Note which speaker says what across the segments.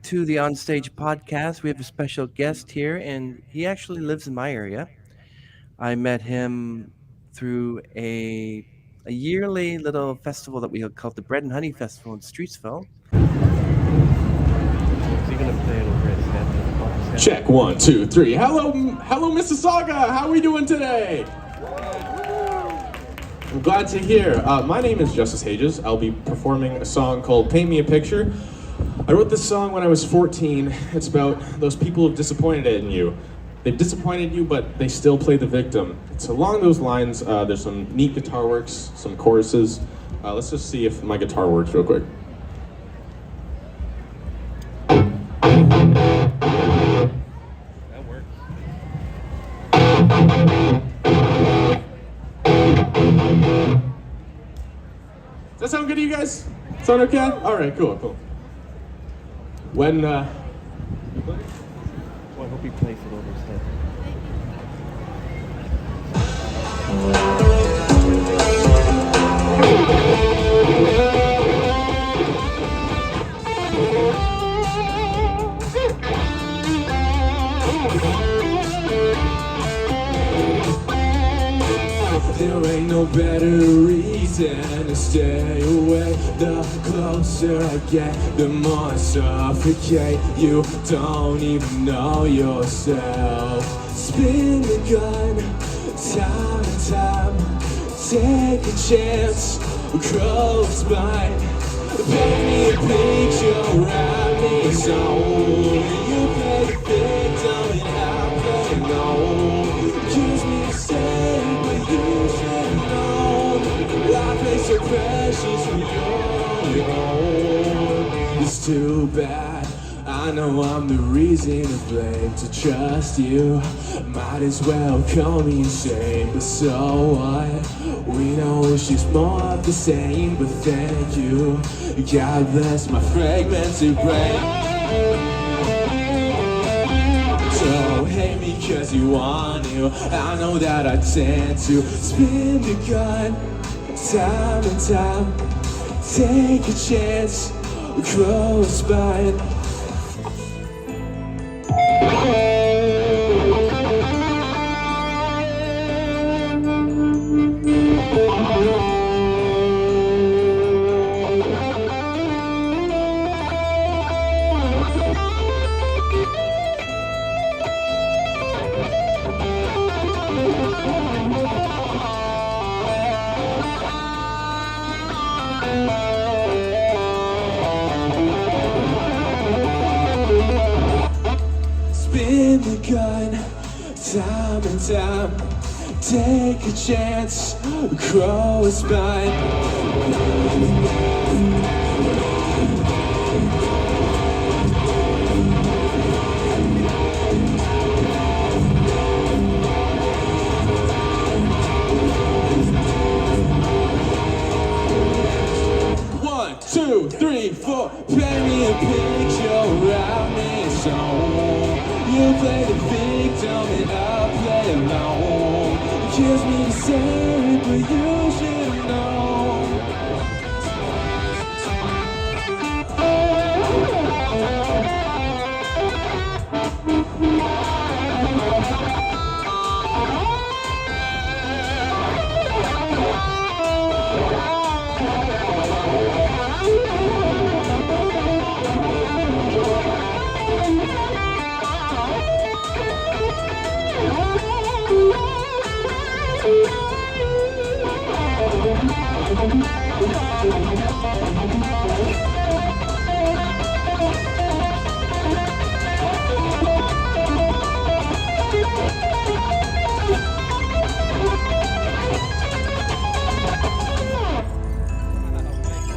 Speaker 1: to the Onstage podcast. We have a special guest here, and he actually lives in my area. I met him through a yearly little festival that we had called the Bread and Honey Festival in Streetsville. Is he gonna play it over his head?
Speaker 2: Check 1, 2, 3. Hello, Mississauga. How are we doing today? I'm glad to hear. My name is Justus Hajas. I'll be performing a song called "Paint Me a Picture." I wrote this song when I was 14. It's about those people who've disappointed in you. They've disappointed you, but they still play the victim. It's along those lines. There's some neat guitar works, some choruses. Let's just see if my guitar works real quick.
Speaker 1: That works.
Speaker 2: Does that sound good to you guys? Sound okay? All right, cool. When,
Speaker 1: Well, I hope he plays it over his head.
Speaker 2: there ain't no better reason to stay away. The closer I get, the more I suffocate. You don't even know yourself. Spin the gun, time and time. Take a chance, close by. Paint me a picture, write me a song. You play the victim and I play alone. Accuse me of saying, but you should know. Life ain't so precious when you're alone. It's too bad, I know I'm the reason to blame. To trust you, might as well call me insane. But so what? We know it's just more of the same. But thank you, God bless my fragmented brain. So hate me cause you want to. I know that I tend to spin the gun time and time. Take a chance, close by. Spin the gun, time and time. Take a chance, grow a spine. One, two, three, four. Paint me a picture, write me a song. You play the victim and I play alone. Accuse me of saying, but you should know.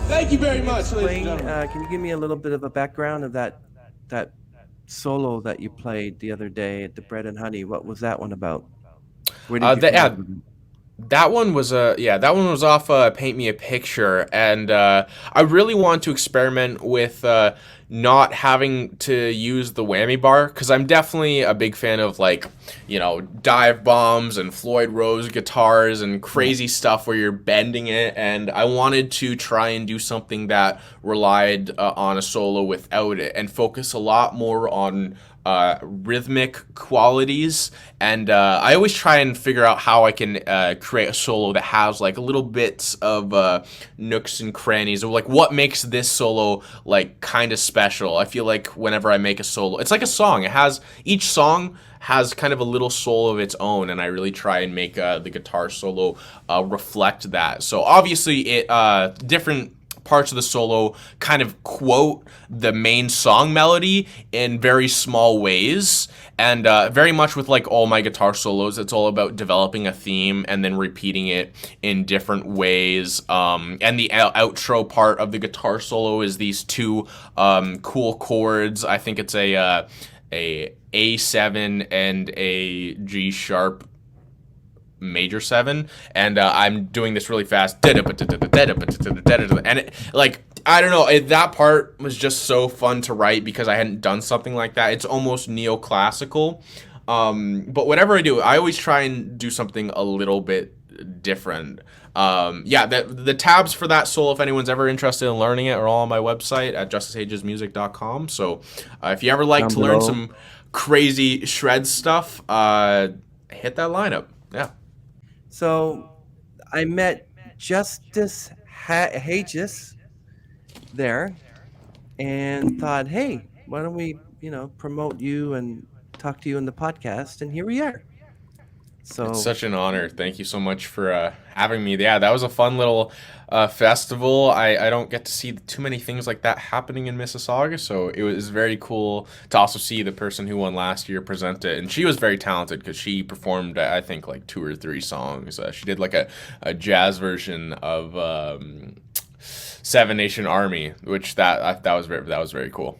Speaker 2: Thank you very much, ladies and gentlemen.
Speaker 1: Can you give me a little bit of a background of that solo that you played the other day at the Bread and Honey? What was that one about? Where did you come up with it?
Speaker 3: That one was off "Paint Me a Picture," and I really want to experiment with not having to use the whammy bar, because I'm definitely a big fan of like, dive bombs and Floyd Rose guitars and
Speaker 1: Yeah.
Speaker 3: crazy stuff where you're bending it, and I wanted to try and do something that relied on a solo without it and focus a lot more on rhythmic qualities. And I always try and figure out how I can create a solo that has like little bits of nooks and crannies, or like what makes this solo like kind of special. I feel like whenever I make a solo, it's like a song. Each song has kind of a little soul of its own, and I really try and make the guitar solo reflect that. So obviously, it different parts of the solo kind of quote the main song melody in very small ways. And very much with like all my guitar solos, it's all about developing a theme and then repeating it in different ways. And the outro part of the guitar solo is these two cool chords. I think it's a A7 and a G sharp major 7, and I'm doing this really fast, and like, I don't know, that part was just so fun to write because I hadn't done something like that. It's almost neoclassical, but whatever I do, I always try and do something a little bit different. Yeah, the tabs for that solo, if anyone's ever interested in learning it, are all on my website at justushajasmusic.com. So if you ever like
Speaker 1: Down
Speaker 3: to learn
Speaker 1: below.
Speaker 3: some crazy shred stuff, hit that lineup. Yeah.
Speaker 1: So I met Justus Hajas there and thought, hey, why don't we, promote you and talk to you in the podcast? And here we are.
Speaker 3: It's
Speaker 1: So
Speaker 3: such an honor. Thank you so much for having me. Yeah, that was a fun little festival. I don't get to see too many things like that happening in Mississauga, so it was very cool to also see the person who won last year present it. And she was very talented because she performed, I think, like 2 or 3 songs. She did like a jazz version of Seven Nation Army, which that was very cool.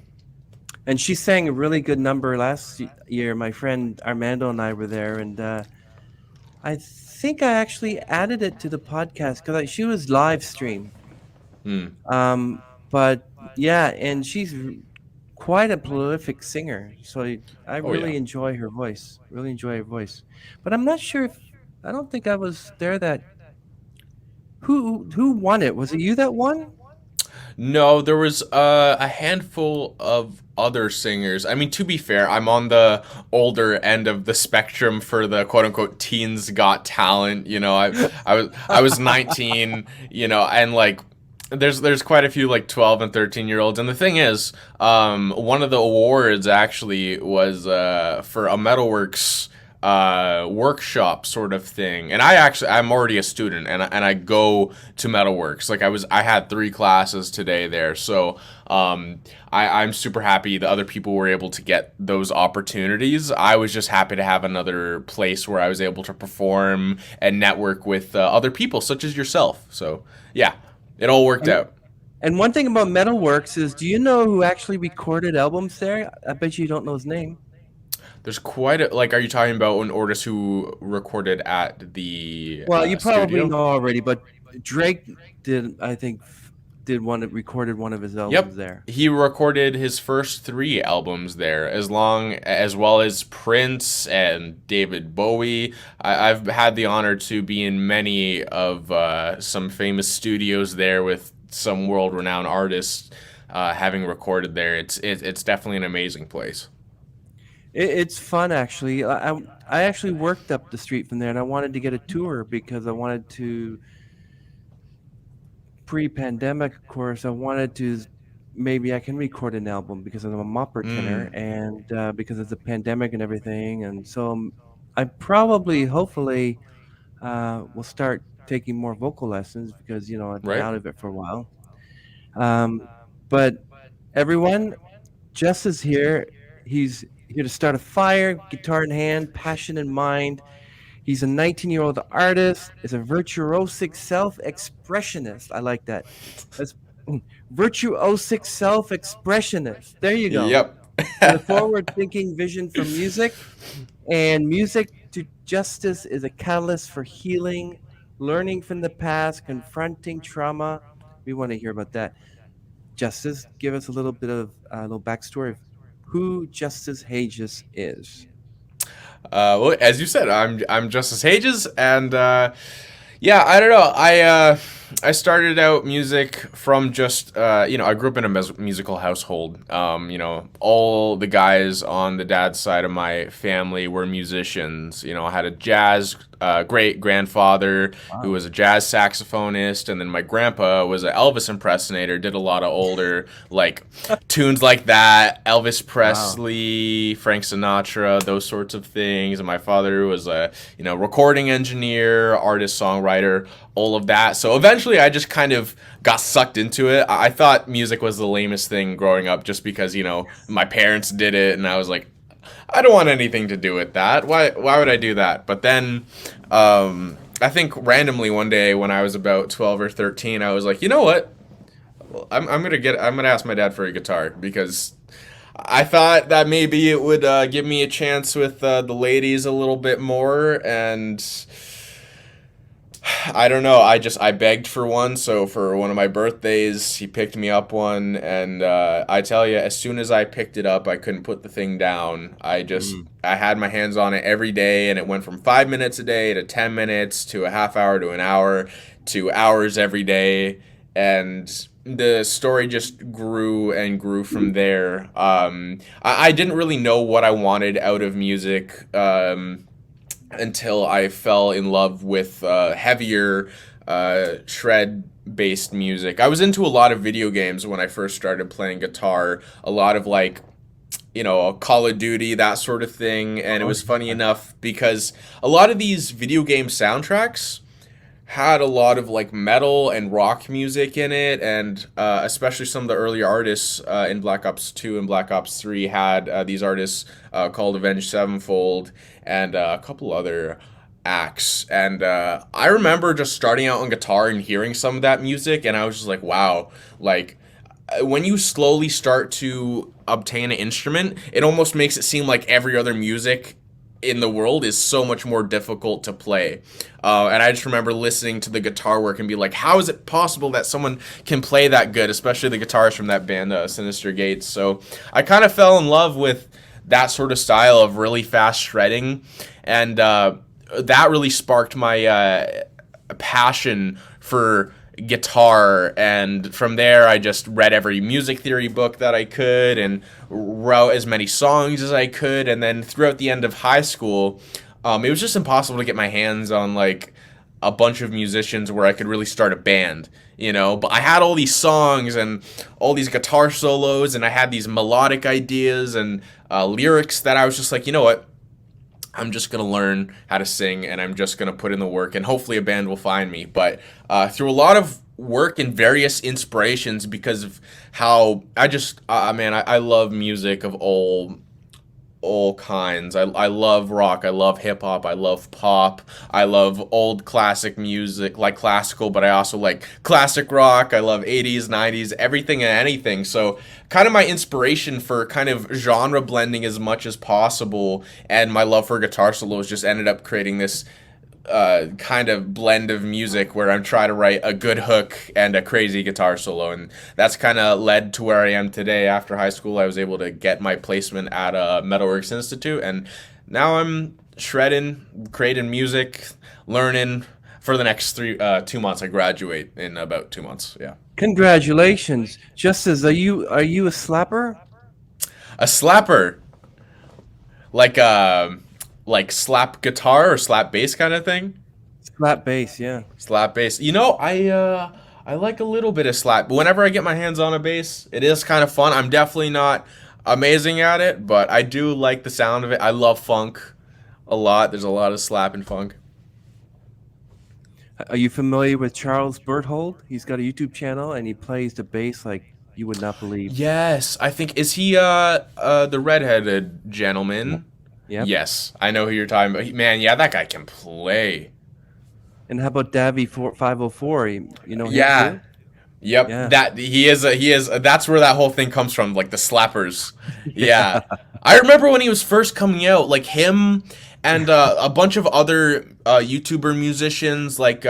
Speaker 1: and she sang a really good number last year. My friend Armando and I were there, and I think I actually added it to the podcast because she was live stream.
Speaker 3: Hmm.
Speaker 1: But yeah, and she's quite a prolific singer, so I
Speaker 3: Oh yeah.
Speaker 1: really enjoy her voice. Really enjoy her voice. But I'm not sure if I don't think I was there. That who won it? Was it you that won?
Speaker 3: No, there was a handful of other singers. I mean, to be fair, I'm on the older end of the spectrum for the quote unquote teens got talent. I was 19, and like there's quite a few like 12 and 13-year olds. And the thing is, one of the awards actually was for a Metalworks workshop sort of thing. And I'm already a student, and I go to Metalworks. Like I had 3 classes today there. So I'm super happy that other people were able to get those opportunities. I was just happy to have another place where I was able to perform and network with other people such as yourself. So yeah, it all worked
Speaker 1: And
Speaker 3: out.
Speaker 1: and one thing about Metalworks is, do you know who actually recorded albums there? I bet you don't know his name.
Speaker 3: There's quite a like. Are you talking about an artist who recorded at the
Speaker 1: Well, you probably
Speaker 3: studio?
Speaker 1: know already, but Drake did, I think, recorded one of his albums
Speaker 3: Yep.
Speaker 1: there.
Speaker 3: He recorded his first 3 albums there, as well as Prince and David Bowie. I've had the honor to be in many of some famous studios there with some world-renowned artists having recorded there. It's definitely an amazing place.
Speaker 1: It's fun actually. I actually worked up the street from there, and I wanted to get a tour because I wanted to pre-pandemic, of course. I wanted to maybe I can record an album because I'm a mopper tenor,
Speaker 3: Mm,
Speaker 1: and because of the pandemic and everything, and so I probably, hopefully, will start taking more vocal lessons because I've been
Speaker 3: right?
Speaker 1: out of it for a while. Um, but everyone, Jess is here. He's here to start a fire, guitar in hand, passion in mind. He's a 19-year-old artist, is a virtuosic self-expressionist. I like that. That's virtuosic self-expressionist. There you go.
Speaker 3: Yep.
Speaker 1: With a forward-thinking vision for music, and music to justice is a catalyst for healing, learning from the past, confronting trauma. We want to hear about that. Justice, give us a little bit of a little backstory of who Justus Hajas is.
Speaker 3: Well, as you said, I'm Justus Hajas, and yeah, I don't know. I started out music from just I grew up in a musical household. All the guys on the dad's side of my family were musicians. I had a jazz great grandfather who
Speaker 1: Wow.
Speaker 3: was a jazz saxophonist, and then my grandpa was an Elvis impersonator. Did a lot of older like tunes like that, Elvis
Speaker 1: Wow.
Speaker 3: Presley, Frank Sinatra, those sorts of things. And my father was a recording engineer, artist, songwriter, all of that. So eventually, I just kind of got sucked into it. I thought music was the lamest thing growing up, just because my parents did it, and I was like, I don't want anything to do with that. Why would I do that? But then I think randomly one day when I was about 12 or 13, I was like, you know what? I'm gonna ask my dad for a guitar, because I thought that maybe it would give me a chance with the ladies a little bit more. And I don't know. I begged for one. So for one of my birthdays, he picked me up one, and I tell you, as soon as I picked it up, I couldn't put the thing down.
Speaker 1: Mm.
Speaker 3: I had my hands on it every day, and it went from 5 minutes a day to 10 minutes to a half hour to an hour to hours every day, and the story just grew and grew from there. I didn't really know what I wanted out of music. Until I fell in love with heavier shred based music. I was into a lot of video games when I first started playing guitar, a lot of like Call of Duty, that sort of thing. And it
Speaker 1: Oh,
Speaker 3: was funny enough because a lot of these video game soundtracks had a lot of like metal and rock music in it, and especially some of the early artists in Black Ops 2 and Black Ops 3 had these artists called Avenged Sevenfold and a couple other acts. And I remember just starting out on guitar and hearing some of that music, and I was just like, wow, like when you slowly start to obtain an instrument, it almost makes it seem like every other music in the world is so much more difficult to play. And I just remember listening to the guitar work and be like, how is it possible that someone can play that good, especially the guitarists from that band, Sinister Gates. So I kind of fell in love with that sort of style of really fast shredding. And that really sparked my passion for guitar, and from there I just read every music theory book that I could and wrote as many songs as I could. And then throughout the end of high school, it was just impossible to get my hands on like a bunch of musicians where I could really start a band, but I had all these songs and all these guitar solos, and I had these melodic ideas and lyrics that I was just like, you know what, I'm just going to learn how to sing, and I'm just going to put in the work, and hopefully a band will find me. But through a lot of work and various inspirations, because of how I love music of all kinds. I love rock, I love hip hop, I love pop, I love old classic music, like classical, but I also like classic rock. I love 80s, 90s, everything and anything. So kind of my inspiration for kind of genre blending as much as possible, and my love for guitar solos just ended up creating this kind of blend of music where I'm trying to write a good hook and a crazy guitar solo. And that's kind of led to where I am today. After high school, I was able to get my placement at a Metalworks Institute, and now I'm shredding, creating music, learning. For the next 2 months, I graduate in about 2 months. Yeah.
Speaker 1: Congratulations, Justice. Are you a slapper?
Speaker 3: A slapper, like slap guitar or slap bass kind of thing.
Speaker 1: Slap bass, yeah.
Speaker 3: Slap bass. I like a little bit of slap. But whenever I get my hands on a bass, it is kind of fun. I'm definitely not amazing at it, but I do like the sound of it. I love funk a lot. There's a lot of slap and funk.
Speaker 1: Are you familiar with Charles Berthold? He's got a YouTube channel and he plays the bass like you would not believe.
Speaker 3: Yes, I think, is he the redheaded
Speaker 1: Yep.
Speaker 3: gentleman?
Speaker 1: Yep.
Speaker 3: Yes, I know who you're talking about. Man, yeah, that guy can play.
Speaker 1: And how about Davy 504? You know him
Speaker 3: Yeah.
Speaker 1: too?
Speaker 3: Yep,
Speaker 1: Yeah.
Speaker 3: that he is. That's where that whole thing comes from, like the slappers. Yeah, I remember when he was first coming out, like him and a bunch of other YouTuber musicians, like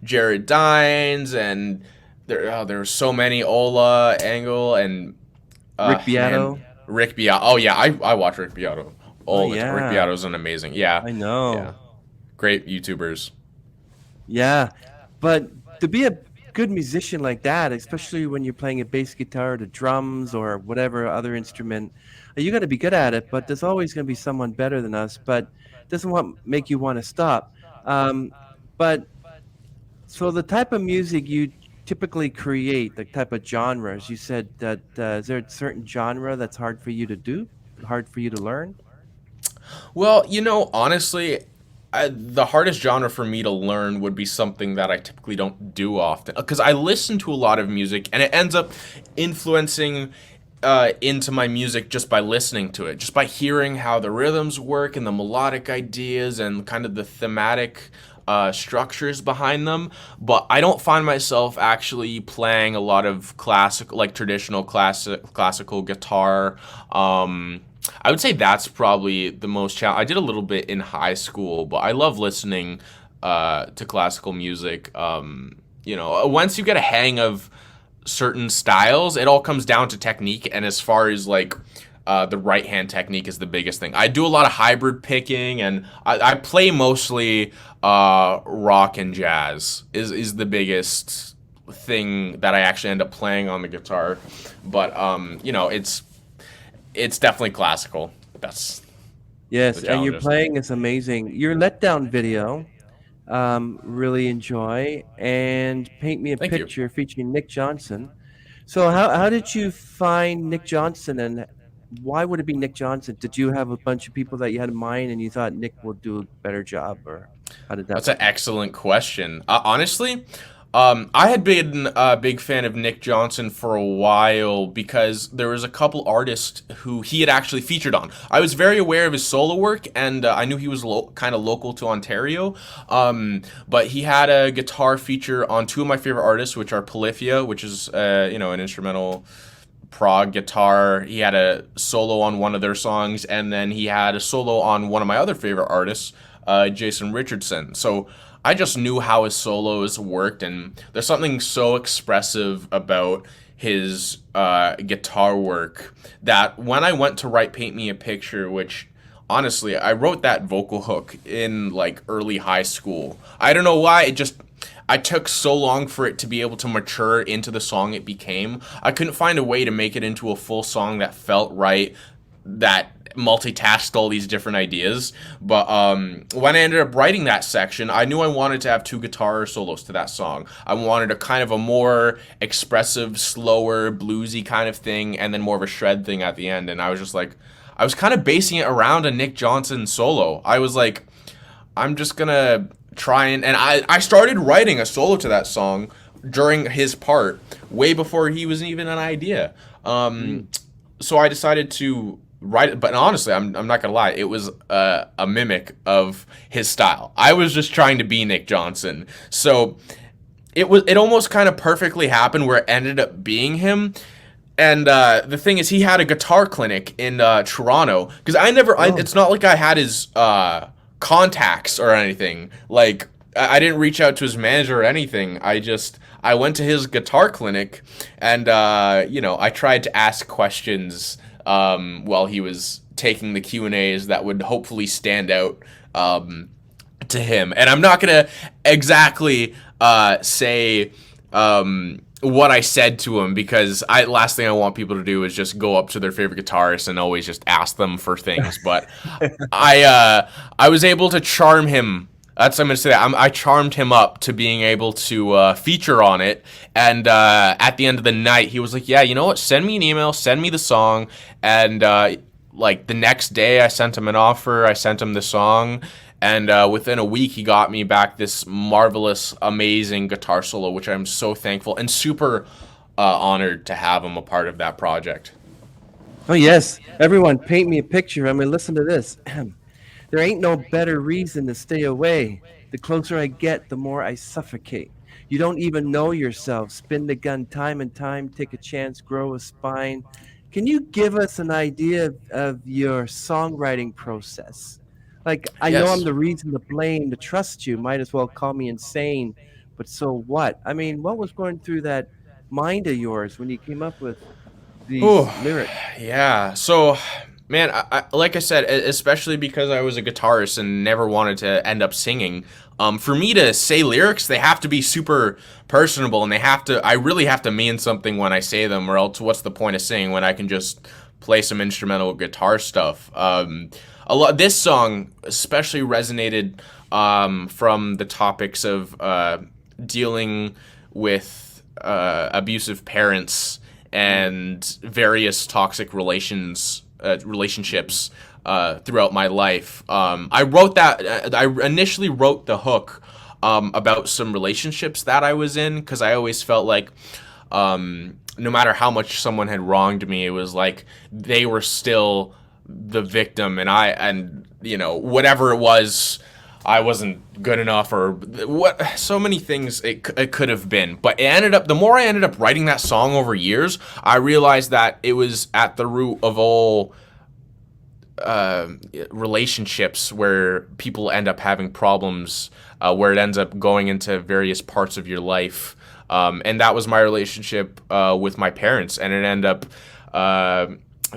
Speaker 3: Jared Dines and there were so many Ola, Angle, and
Speaker 1: Rick
Speaker 3: man,
Speaker 1: Beato.
Speaker 3: Rick Beato. Oh yeah, I watch Rick Beato
Speaker 1: Oh
Speaker 3: all the time. Rick
Speaker 1: yeah,
Speaker 3: Beato's an amazing. Yeah,
Speaker 1: I
Speaker 3: yeah,
Speaker 1: know.
Speaker 3: great YouTubers.
Speaker 1: Yeah, but to be a good musician like that, especially when you're playing a bass guitar, the drums, or whatever other instrument, you got to be good at it. But there's always going to be someone better than us. But doesn't want make you want to stop. Um, but so the type of music you typically create, the type of genres, you said that is there a certain genre that's hard for you to do, hard for you to learn?
Speaker 3: Well, honestly, the hardest genre for me to learn would be something that I typically don't do often because I listen to a lot of music and it ends up influencing into my music just by listening to it, just by hearing how the rhythms work and the melodic ideas and kind of the thematic structures behind them. But I don't find myself actually playing a lot of like traditional classical guitar. I would say that's probably the most challenge. I did a little bit in high school, but I love listening to classical music. Once you get a hang of certain styles, it all comes down to technique. And as far as like the right hand technique is the biggest thing. I do a lot of hybrid picking, and I play mostly rock and jazz is the biggest thing that I actually end up playing on the guitar. But it's definitely classical. That's the
Speaker 1: Yes, and your
Speaker 3: challenges.
Speaker 1: playing is amazing. Your letdown video, really enjoy, and Paint Me a
Speaker 3: Thank you.
Speaker 1: Picture featuring Nick Johnson. So how did you find Nick Johnson, and why would it be Nick Johnson? Did you have a bunch of people that you had in mind and you thought Nick will do a better job, or how did that
Speaker 3: That's an
Speaker 1: work?
Speaker 3: excellent question. Honestly, I had been a big fan of Nick Johnson for a while because there was a couple artists who he had actually featured on. I was very aware of his solo work, and I knew he was kind of local to Ontario. But he had a guitar feature on two of my favorite artists, which are Polyphia, which is an instrumental prog guitar. He had a solo on one of their songs, and then he had a solo on one of my other favorite artists, Jason Richardson. So I just knew how his solos worked, and there's something so expressive about his guitar work that when I went to write Paint Me a Picture, which honestly, I wrote that vocal hook in like early high school. I don't know why, I took so long for it to be able to mature into the song it became. I couldn't find a way to make it into a full song that felt right, that multitasked all these different ideas. But when I ended up writing that section, I knew I wanted to have two guitar solos to that song. I wanted a kind of a more expressive, slower, bluesy kind of thing, and then more of a shred thing at the end. And I was just like, I was kind of basing it around a Nick Johnson solo. I was like, I'm just gonna try and I started writing a solo to that song during his part, way before he was even an idea.
Speaker 1: Mm.
Speaker 3: So I decided to write it, but honestly, I'm not gonna lie, it was a mimic of his style. I was just trying to be Nick Johnson, so it almost kind of perfectly happened where it ended up being him. And the thing is, he had a guitar clinic in Toronto because
Speaker 1: Oh,
Speaker 3: it's not like I had his contacts or anything. Like I didn't reach out to his manager or anything. I went to his guitar clinic, and I tried to ask questions while he was taking the Q&As that would hopefully stand out to him. And I'm not gonna exactly say what I said to him because I last thing I want people to do is just go up to their favorite guitarist and always just ask them for things. But I was able to charm him. That's what I'm gonna say. I charmed him up to being able to feature on it, and at the end of the night, he was like, "Yeah, you know what? Send me an email, send me the song." And like the next day, I sent him an offer. I sent him the song, and within a week, he got me back this marvelous, amazing guitar solo, which I'm so thankful and super honored to have him a part of that project.
Speaker 1: oh yes. Everyone, paint me a picture. I mean, listen to this. There ain't no better reason to stay away. The closer I get, the more I suffocate. You don't even know yourself. Spin the gun time and time, take a chance, grow a spine. Can you give us an idea of your songwriting process? Like, I know I'm
Speaker 3: Yes.
Speaker 1: the reason to blame, to trust you. Might as well call me insane, but so what? I mean, what was going through that? mind of yours when you came up with these
Speaker 3: Oh,
Speaker 1: lyrics?
Speaker 3: yeah. So, man, like I said, especially because I was a guitarist and never wanted to end up singing. For me to say lyrics, they have to be super personable, and I really have to mean something when I say them, or else what's the point of singing when I can just play some instrumental guitar stuff? This song especially resonated from the topics of dealing with abusive parents
Speaker 1: Mm.
Speaker 3: and various toxic relationships throughout my life. I wrote that. I initially wrote the hook about some relationships that I was in because I always felt like no matter how much someone had wronged me, it was like they were still the victim, and whatever it was, I wasn't good enough, or what, so many things it could have been. But it ended up, the more I ended up writing that song over years, I realized that it was at the root of all relationships where people end up having problems, where it ends up going into various parts of your life. And that was my relationship with my parents, and it ended up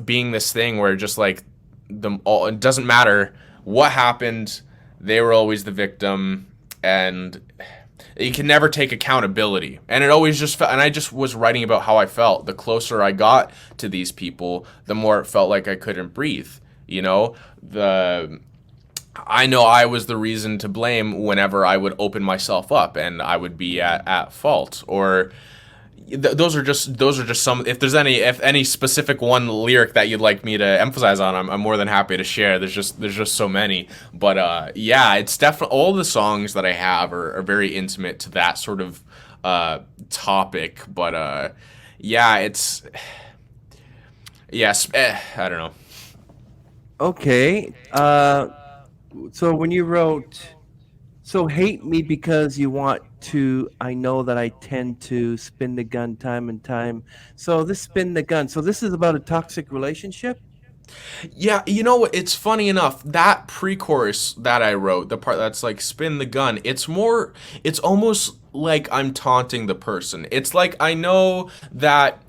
Speaker 3: being this thing where just like it doesn't matter what happened, they were always the victim, and you can never take accountability. And it always just felt, and I just was writing about how I felt. The closer I got to these people, the more it felt like I couldn't breathe. You know, I know I was the reason to blame whenever I would open myself up and I would be at fault. Or those are just some. If any specific one lyric that you'd like me to emphasize on, I'm more than happy to share. There's just so many. But yeah, it's definitely, all the songs that I have are very intimate to that sort of topic. But yeah, it's yes, I don't know.
Speaker 1: Okay. So when you wrote, so hate me because you want to, I know that I tend to spin the gun time and time. So this spin the gun. So this is about a toxic relationship?
Speaker 3: Yeah, you know what? It's funny enough, that pre-chorus that I wrote, the part that's like spin the gun, it's almost like I'm taunting the person. It's like I know that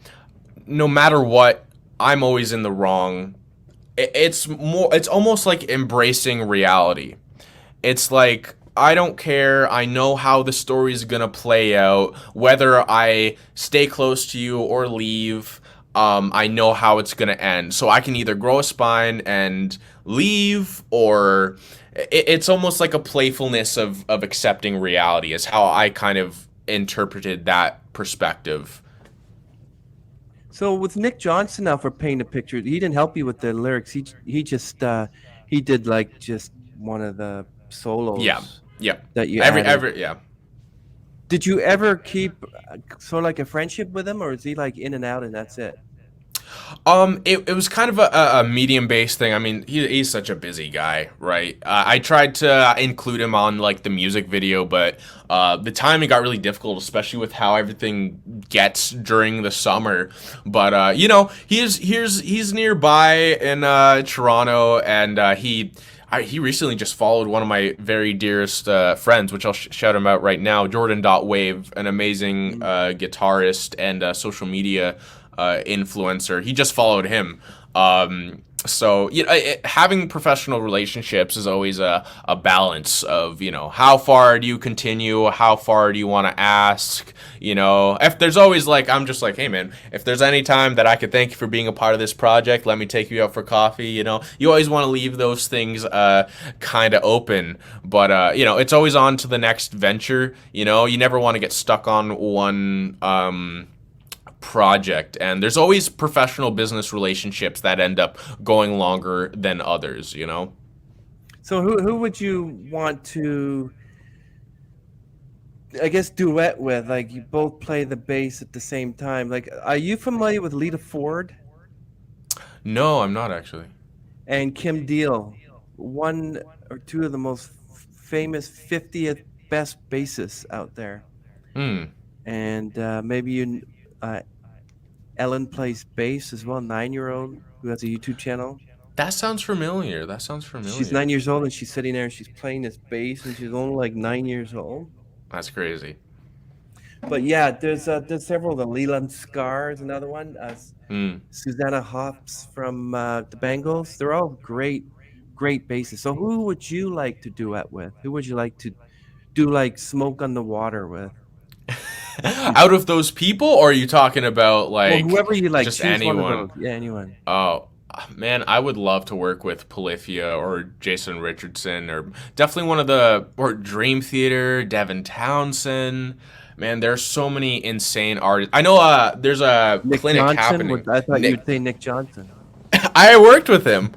Speaker 3: no matter what, I'm always in the wrong. It's almost like embracing reality. It's like I don't care. I know how the story's gonna play out. Whether I stay close to you or leave, I know how it's gonna end. So I can either grow a spine and leave, or it's almost like a playfulness of accepting reality. Is how I kind of interpreted that perspective.
Speaker 1: So with Nick Johnson now for paint a picture, he didn't help you with the lyrics. He just he did like just one of the
Speaker 3: Yeah,
Speaker 1: solos
Speaker 3: yeah.
Speaker 1: that you added.
Speaker 3: Every yeah.
Speaker 1: Did you ever keep sort of like a friendship with him, or is he like in and out and that's it?
Speaker 3: It was kind of a medium based thing. I mean, he's such a busy guy, right? I tried to include him on like the music video, but the timing got really difficult, especially with how everything gets during the summer. But he's nearby in Toronto, and he recently just followed one of my very dearest friends, which I'll shout him out right now, Jordan Wave, an amazing
Speaker 1: Mm.
Speaker 3: guitarist and social media influencer. He just followed him. So having professional relationships is always a balance of, how far do you continue, how far do you want to ask. If there's always like, I'm just like, hey man, if there's any time that I could thank you for being a part of this project, let me take you out for coffee. You always want to leave those things kind of open. But it's always on to the next venture. You never want to get stuck on one project, and there's always professional business relationships that end up going longer than others.
Speaker 1: So who would you want to, I guess, duet with? Like you both play the bass at the same time. Like, are you familiar with Lita Ford
Speaker 3: No, I'm not actually.
Speaker 1: and Kim Deal? One or two of the most famous 50th best bassists out there.
Speaker 3: Hmm.
Speaker 1: And maybe uh, Ellen plays bass as well, 9-year-old who has a YouTube channel.
Speaker 3: That sounds familiar.
Speaker 1: She's 9 years old and she's sitting there and she's playing this bass and she's only like 9 years old.
Speaker 3: That's crazy.
Speaker 1: But yeah, there's several. The Leland Scar is another one.
Speaker 3: Mm.
Speaker 1: Susanna Hops from the Bengals. They're all great basses. So who would you like to duet with? Who would you like to do like Smoke on the Water with? You,
Speaker 3: Out of those people, or are you talking about
Speaker 1: well,
Speaker 3: like
Speaker 1: whoever you like,
Speaker 3: just
Speaker 1: choose one of
Speaker 3: anyone?
Speaker 1: those. Yeah, anyone.
Speaker 3: Oh man, I would love to work with Polyphia or Jason Richardson, or definitely one of the or Dream Theater, Devin Townsend. Man, there's so many insane artists. I know there's a
Speaker 1: Nick
Speaker 3: clinic
Speaker 1: Johnson.
Speaker 3: happening.
Speaker 1: I thought
Speaker 3: Nick,
Speaker 1: you'd say Nick Johnson.
Speaker 3: I worked with him.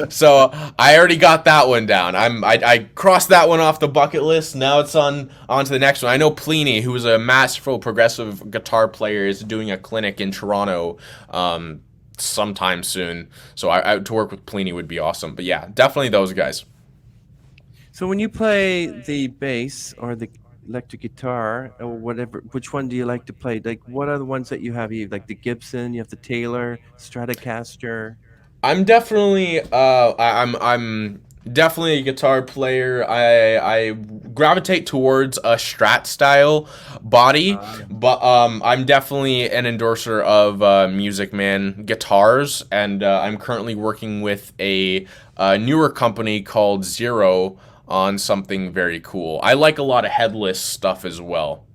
Speaker 3: So I already got that one down. I crossed that one off the bucket list. Now it's on to the next one. I know Pliny, who is a masterful progressive guitar player, is doing a clinic in Toronto sometime soon. So to work with Pliny would be awesome. But yeah, definitely those guys.
Speaker 1: So when you play the bass or the electric guitar or whatever, which one do you like to play? Like, what are the ones that you have? You like the Gibson, you have the Taylor, Stratocaster.
Speaker 3: I'm definitely I'm definitely a guitar player. I gravitate towards a Strat style body, but I'm definitely an endorser of Music Man guitars, and I'm currently working with a newer company called Zero on something very cool. I like a lot of headless stuff as well.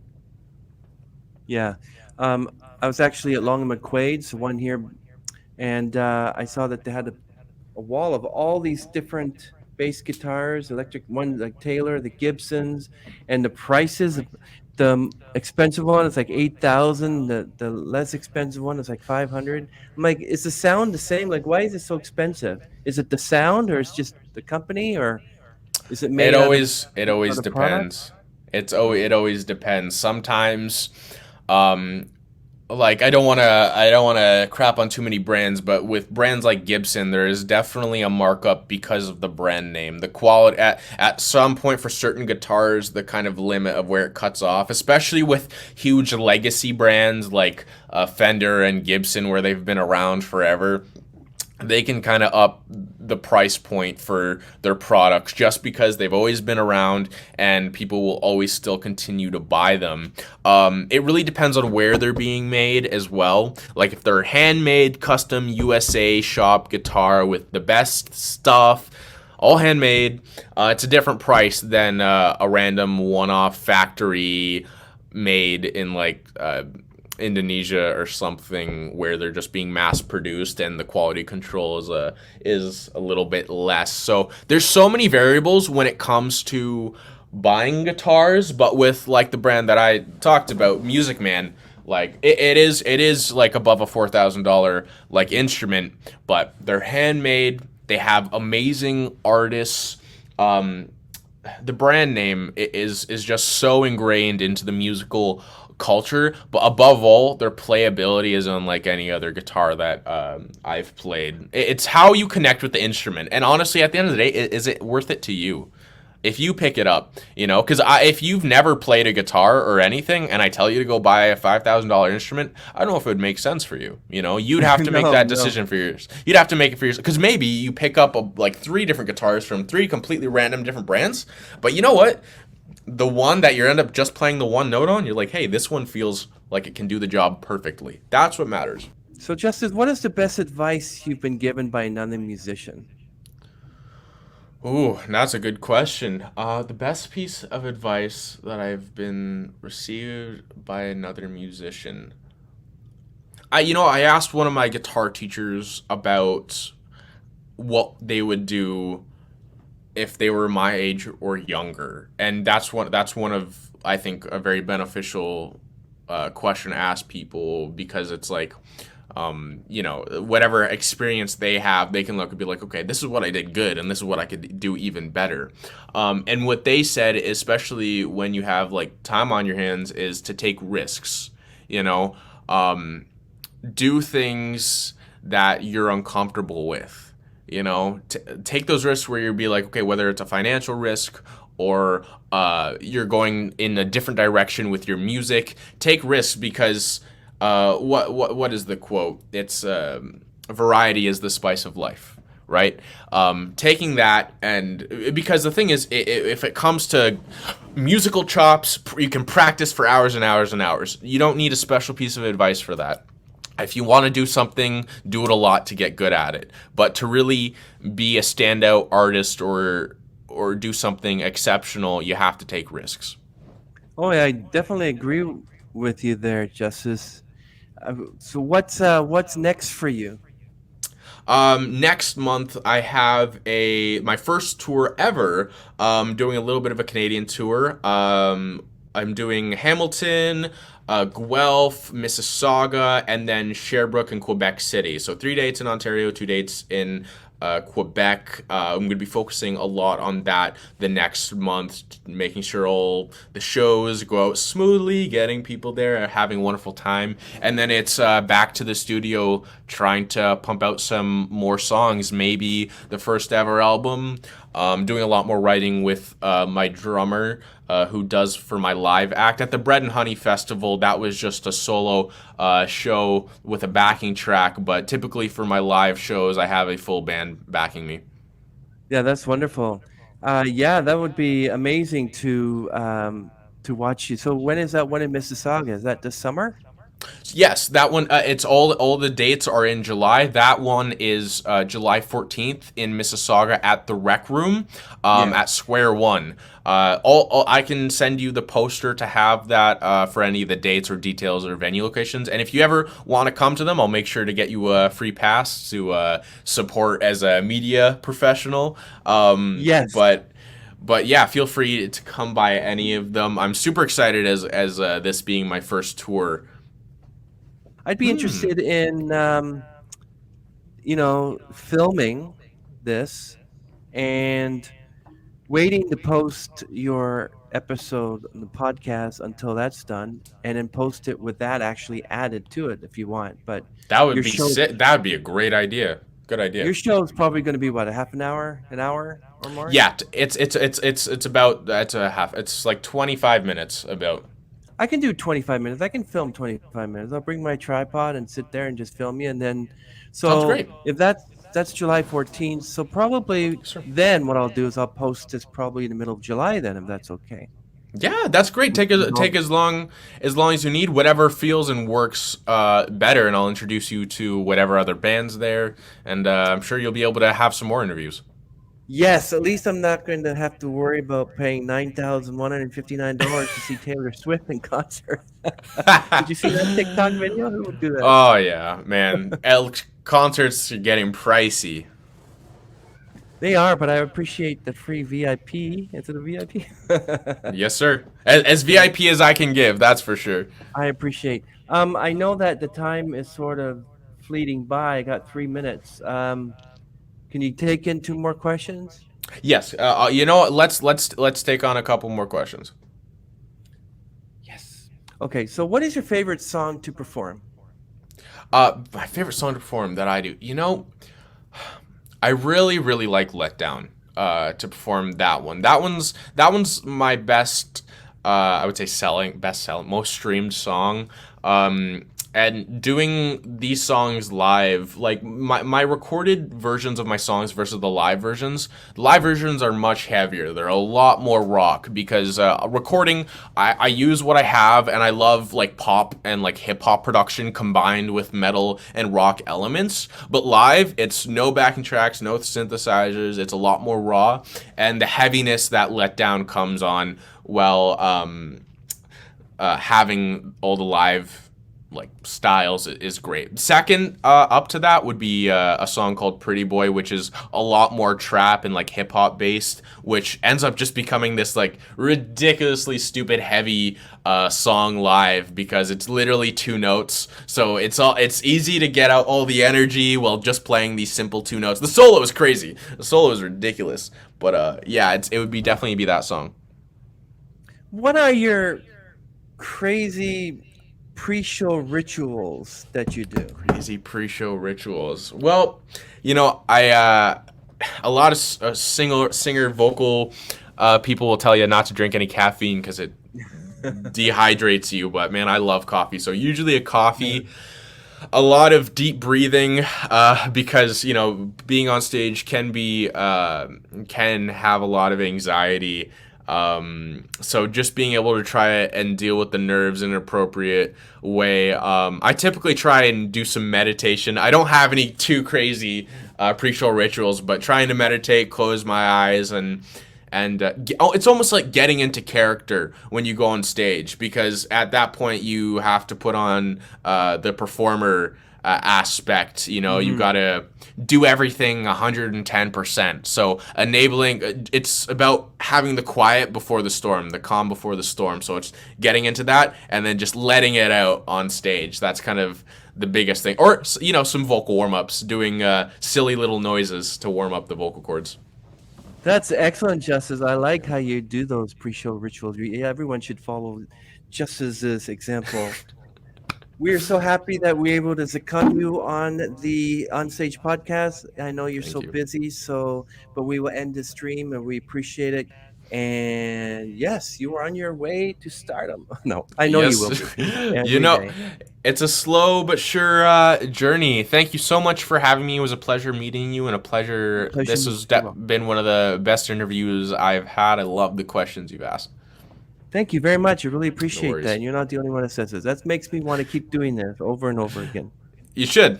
Speaker 1: Yeah. I was actually at Long and McQuaid's, one here, and I saw that they had a wall of all these different bass guitars, electric one like Taylor, the Gibsons, and the prices. The expensive one is like 8,000. The less expensive one is like 500. I'm like, is the sound the same? Like, why is it so expensive? Is it the sound, or is it just the company, or is it
Speaker 3: It
Speaker 1: made out of
Speaker 3: always
Speaker 1: other products?
Speaker 3: depends. It always depends. Sometimes um like I don't want to crap on too many brands, but with brands like Gibson, there is definitely a markup because of the brand name. The quality at some point for certain guitars, the kind of limit of where it cuts off, especially with huge legacy brands like Fender and Gibson, where they've been around forever, they can kind of up the price point for their products just because they've always been around and people will always still continue to buy them. It really depends on where they're being made as well. Like if they're handmade, custom USA shop guitar with the best stuff, all handmade, it's a different price than a random one-off factory made in like Indonesia or something where they're just being mass produced and the quality control is a little bit less. So there's so many variables when it comes to buying guitars, but with like the brand that I talked about, Music Man, like it is like above a $4,000 like instrument, but they're handmade. They have amazing artists. The brand name is just so ingrained into the musical culture, but above all, their playability is unlike any other guitar that I've played. It's how you connect with the instrument, and honestly, at the end of the day, is it worth it to you? If you pick it up, because if you've never played a guitar or anything, and I tell you to go buy a $5,000 instrument, I don't know if it would make sense for you. You'd have to make
Speaker 1: No,
Speaker 3: that
Speaker 1: no.
Speaker 3: decision for yours. You'd have to make it for yours, because maybe you pick up like three different guitars from three completely random different brands, but you know what? The one that you end up just playing the one note on, you're like, hey, this one feels like it can do the job perfectly. That's what matters.
Speaker 1: So, Justice, what is the best advice you've been given by another musician?
Speaker 3: Ooh, that's a good question. The best piece of advice that I've been received by another musician. I asked one of my guitar teachers about what they would do if they were my age or younger, and that's one of, I think, a very beneficial question to ask people, because it's like, whatever experience they have, they can look and be like, okay, this is what I did good, and this is what I could do even better. And what they said, especially when you have like time on your hands, is to take risks. You know, do things that you're uncomfortable with. Take those risks where you'll be like, okay, whether it's a financial risk or you're going in a different direction with your music, take risks, because what is the quote? It's variety is the spice of life, right? Taking that, and because the thing is, if it comes to musical chops, you can practice for hours and hours and hours. You don't need a special piece of advice for that. If you want to do something, do it a lot to get good at it. But to really be a standout artist or do something exceptional, you have to take risks.
Speaker 1: Oh, yeah, I definitely agree with you there, Justice. So what's next for you?
Speaker 3: Next month I have my first tour ever. Doing a little bit of a Canadian tour. I'm doing Hamilton, Guelph, Mississauga, and then Sherbrooke and Quebec City. So 3 dates in Ontario, 2 dates in Quebec. I'm going to be focusing a lot on that the next month, making sure all the shows go out smoothly, getting people there, having a wonderful time. And then it's back to the studio trying to pump out some more songs, maybe the first ever album. Doing a lot more writing with my drummer, who does for my live act at the Bread and Honey Festival. That was just a solo show with a backing track, but typically for my live shows, I have a full band backing me.
Speaker 1: Yeah, that's wonderful. Yeah, that would be amazing to watch you. So when is that one in Mississauga? Is that this summer?
Speaker 3: Yes, that one. It's all the dates are in July. That one is July 14th in Mississauga at the Rec Room,
Speaker 1: Yeah.
Speaker 3: at Square One. All I can send you the poster to have that for any of the dates or details or venue locations. And if you ever want to come to them, I'll make sure to get you a free pass to support as a media professional.
Speaker 1: Yes.
Speaker 3: But yeah, feel free to come by any of them. I'm super excited as this being my first tour.
Speaker 1: I'd be interested in filming this and waiting to post your episode on the podcast until that's done, and then post it with that actually added to it if you want. But
Speaker 3: That would
Speaker 1: your
Speaker 3: be
Speaker 1: show
Speaker 3: sick. That would be a great idea. Good idea.
Speaker 1: your show is probably going to be what, a half an hour or more?
Speaker 3: Yeah, it's about that's a half. It's like 25 minutes about.
Speaker 1: I can do 25 minutes. I can film 25 minutes. I'll bring my tripod and sit there and just film you. And then,
Speaker 3: Sounds
Speaker 1: so
Speaker 3: great.
Speaker 1: if that's July 14th, so probably
Speaker 3: Sure.
Speaker 1: then what I'll do is I'll post this probably in the middle of July then, if that's okay.
Speaker 3: Yeah, that's great. Take as long as you need, whatever feels and works better, and I'll introduce you to whatever other bands there, and I'm sure you'll be able to have some more interviews.
Speaker 1: Yes, at least I'm not going to have to worry about paying $9,159 to see Taylor Swift in concert. Did you see that TikTok video? Who would do that?
Speaker 3: Oh yeah, man. Concerts are getting pricey.
Speaker 1: They are, but I appreciate the free VIP. Is it a VIP?
Speaker 3: Yes, sir. As VIP as I can give, that's for sure.
Speaker 1: I appreciate. I know that the time is sort of fleeting by. I got 3 minutes. Can you take in two more questions?
Speaker 3: Yes. You know what? Let's take on a couple more questions.
Speaker 1: Yes. Okay. So, what is your favorite song to perform?
Speaker 3: My favorite song to perform that I do. I really, really like Let Down to perform that one. That one's my best, I would say best selling, most streamed song. And doing these songs live, like my recorded versions of my songs versus the live versions are much heavier. They're a lot more rock because recording, I use what I have, and I love like pop and like hip hop production combined with metal and rock elements. But live, it's no backing tracks, no synthesizers. It's a lot more raw, and the heaviness that Let Down comes on while having all the live like styles is great. Second up to that would be a song called Pretty Boy, which is a lot more trap and like hip hop based, which ends up just becoming this like ridiculously stupid heavy song live because it's literally two notes. So it's easy to get out all the energy while just playing these simple two notes. The solo is crazy. The solo is ridiculous. But yeah, it would definitely be that song.
Speaker 1: What are your crazy pre-show rituals that you do?
Speaker 3: Crazy pre-show rituals. Well, I a lot of singer vocal people will tell you not to drink any caffeine because it dehydrates you. But man, I love coffee. So usually a coffee. A lot of deep breathing, because being on stage can have a lot of anxiety. So just being able to try and deal with the nerves in an appropriate way. I typically try and do some meditation. I don't have any too crazy pre-show rituals, but trying to meditate, close my eyes, and it's almost like getting into character when you go on stage, because at that point you have to put on the performer aspect. You gotta do everything 110%. So enabling, it's about having the quiet before the storm, the calm before the storm. So it's getting into that and then just letting it out on stage. That's kind of the biggest thing. Or some vocal warm-ups, doing silly little noises to warm up the vocal cords.
Speaker 1: That's excellent, Justus. I like how you do those pre-show rituals. Everyone should follow Justus's example. We're so happy that we're able to second you on the Onstage podcast. I know you're
Speaker 3: Thank you.
Speaker 1: busy, but we will end the stream, and we appreciate it. And yes, you are on your way to stardom. No, I know you will be. Every day.
Speaker 3: It's a slow but sure journey. Thank you so much for having me. It was a pleasure meeting you, and a pleasure. This has been one of the best interviews I've had. I love the questions you've asked.
Speaker 1: Thank you very much. I really appreciate that. And you're not the only one that says this. That makes me want to keep doing this over and over again.
Speaker 3: You should.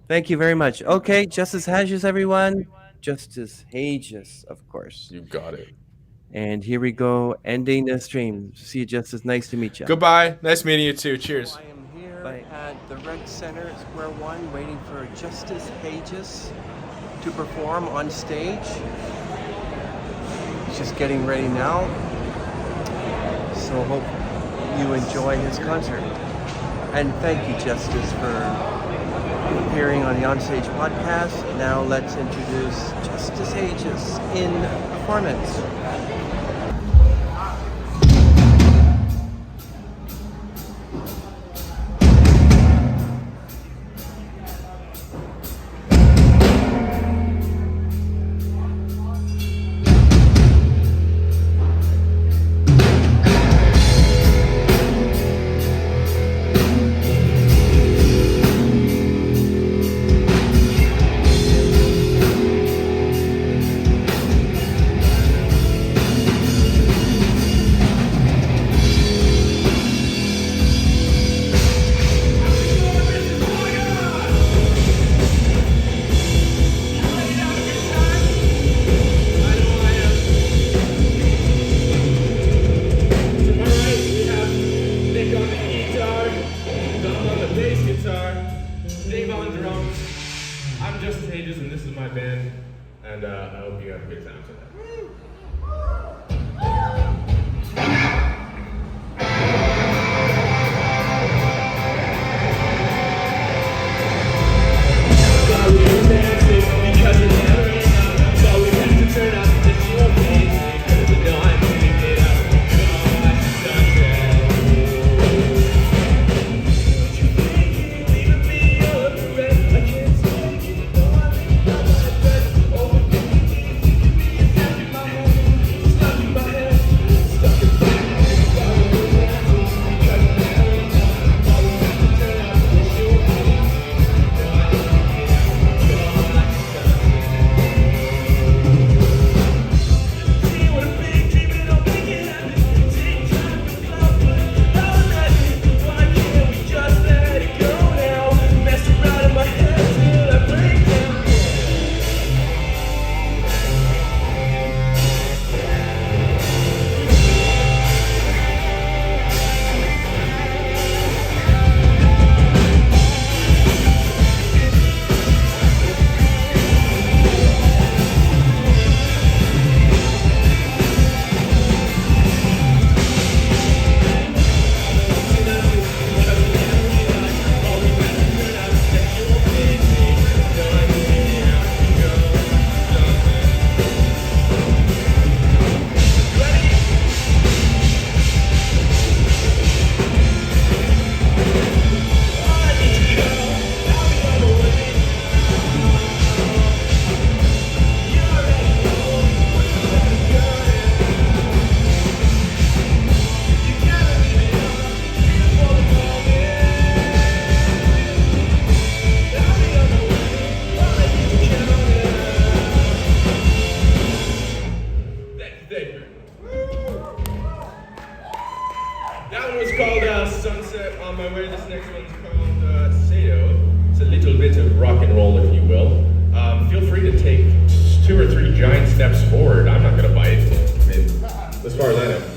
Speaker 1: Thank you very much. Okay, Justus Hajas, everyone. Justus Hajas, of course.
Speaker 3: You got it.
Speaker 1: And here we go, ending the stream. See you, Justus. Nice to meet you.
Speaker 3: Goodbye. Nice meeting you too. Cheers.
Speaker 1: I am here at the Rec Center, Square One, waiting for Justus Hajas to perform on stage. He's just getting ready now. So hope you enjoy his concert. And thank you, Justus, for appearing on the Onstage podcast. Now let's introduce Justus Hajas in performance.
Speaker 2: I'm Justus Hajas, and this is my band, and I hope you have a good time today. That one was called Sunset on My Way. This next one's called Sayo. It's a little bit of rock and roll, if you will. Feel free to take 2 or 3 giant steps forward. I'm not going to bite. I mean, as far as I know.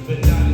Speaker 4: but not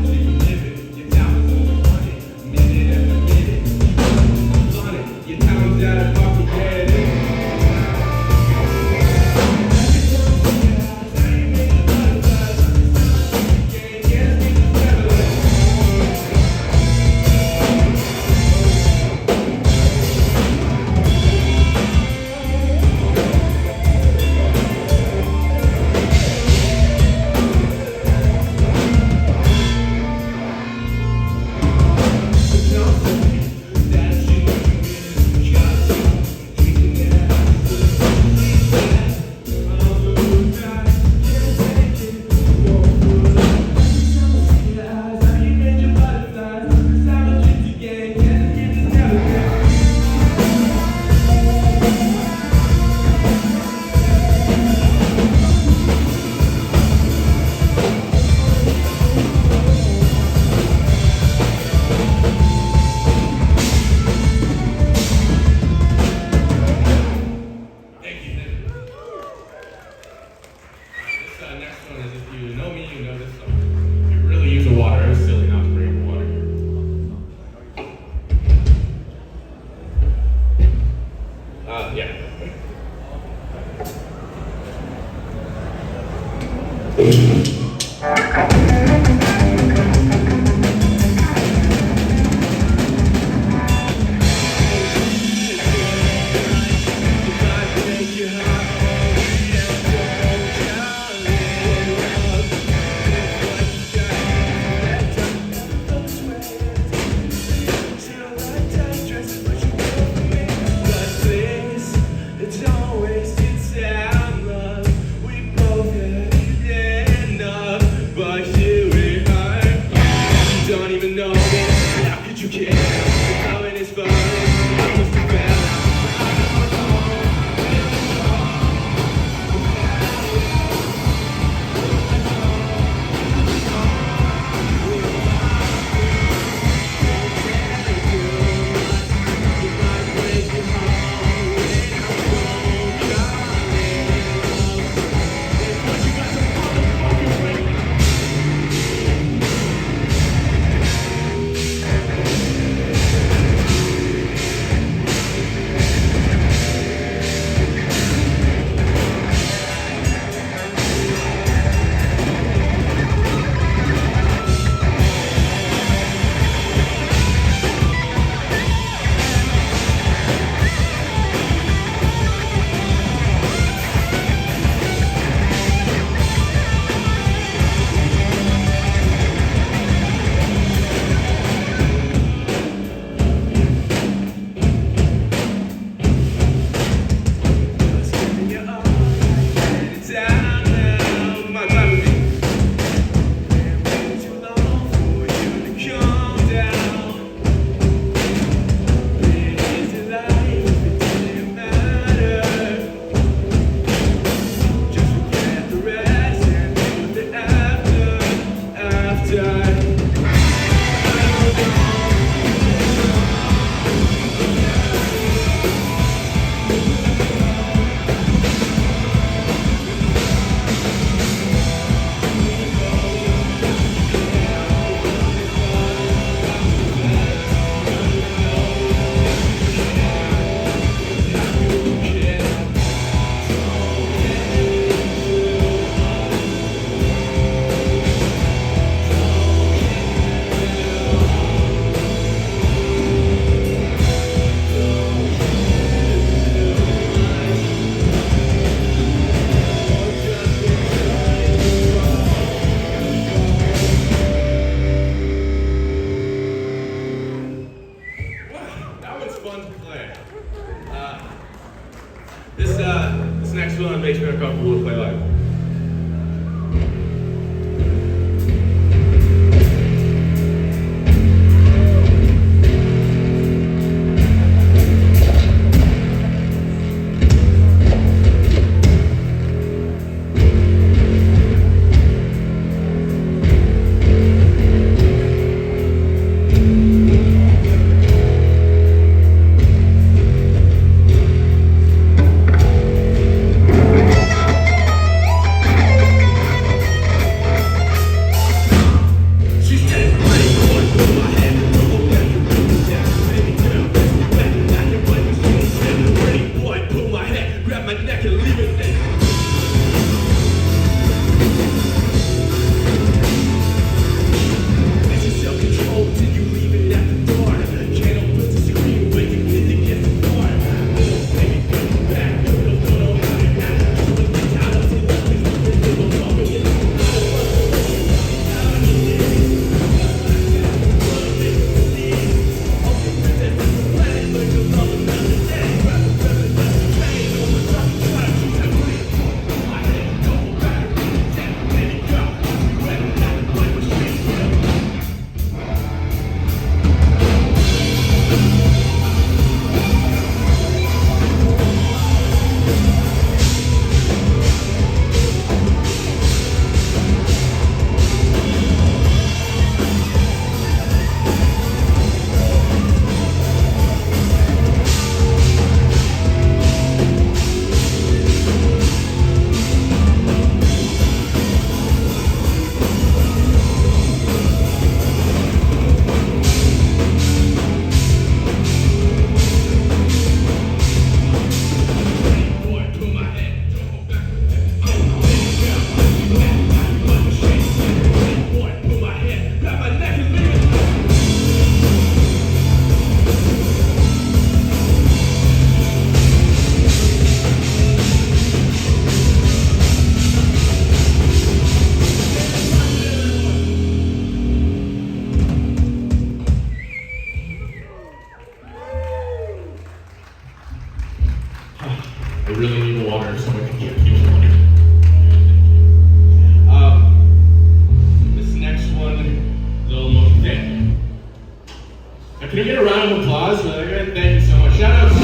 Speaker 2: we get a round of applause for that? Thank you so much. Shout out to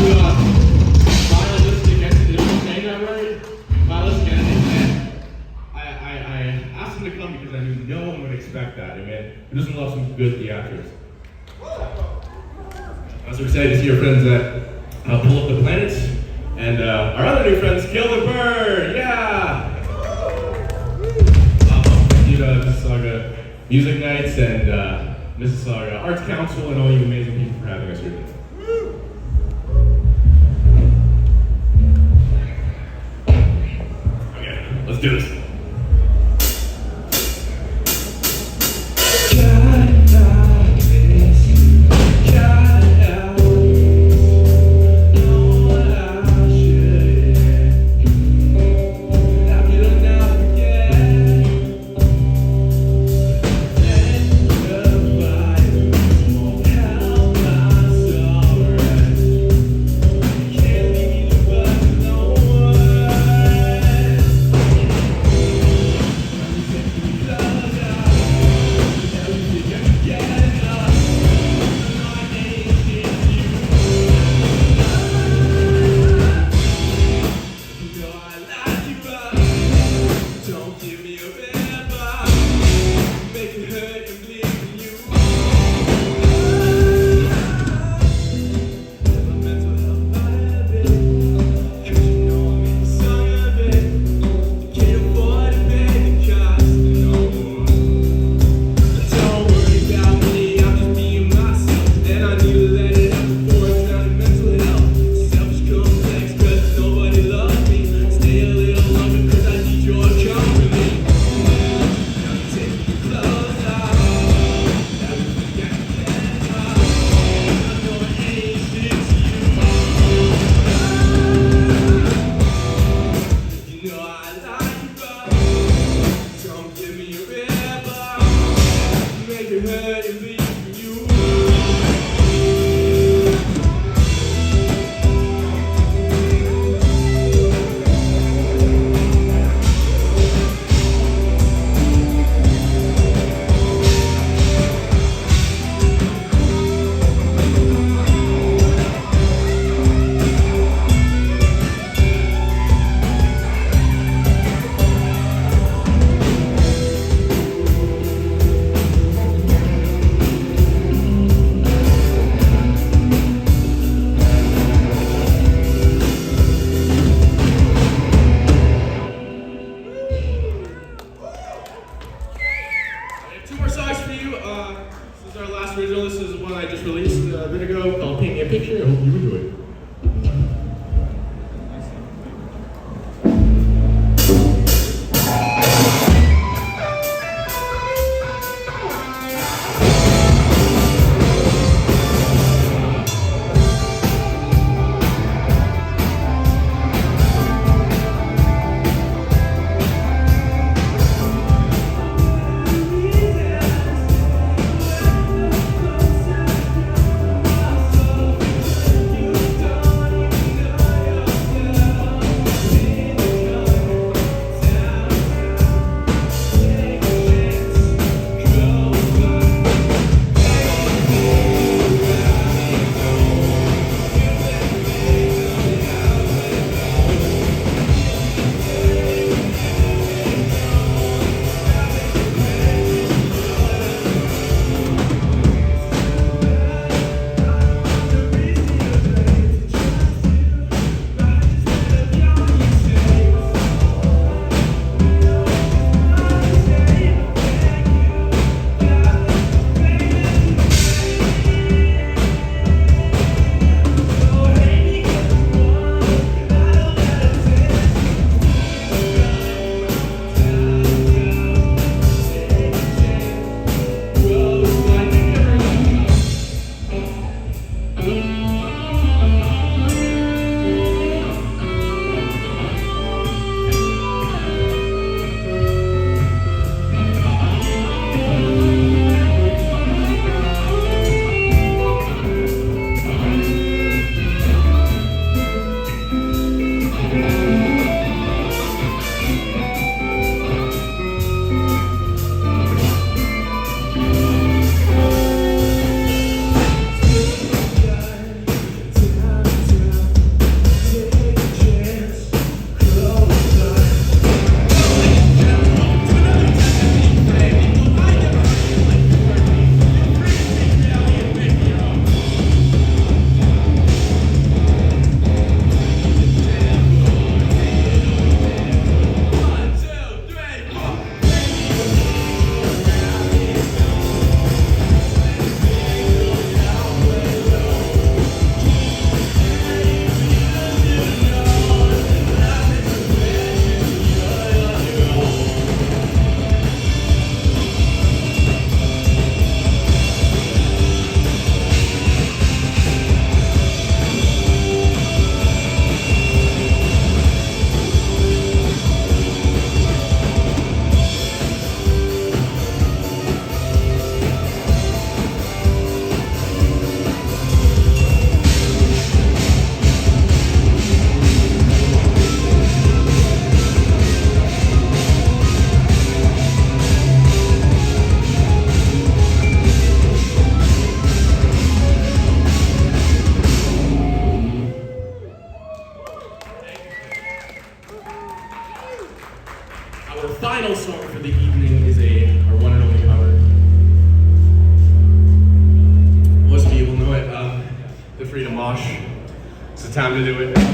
Speaker 2: Violinist Against Digital, saying that right? Violinist Against Digital. I asked him to come because I knew no one would expect that. I mean, who doesn't love some good theatrics? I'm so excited to see our friends at Pull Up the Planets and our other new friends, Kill the Bird. Yeah! Thank you to Mississauga Music Nights and Mississauga Arts Council and all you amazing people for having us here today. Okay, let's do this. time to do it.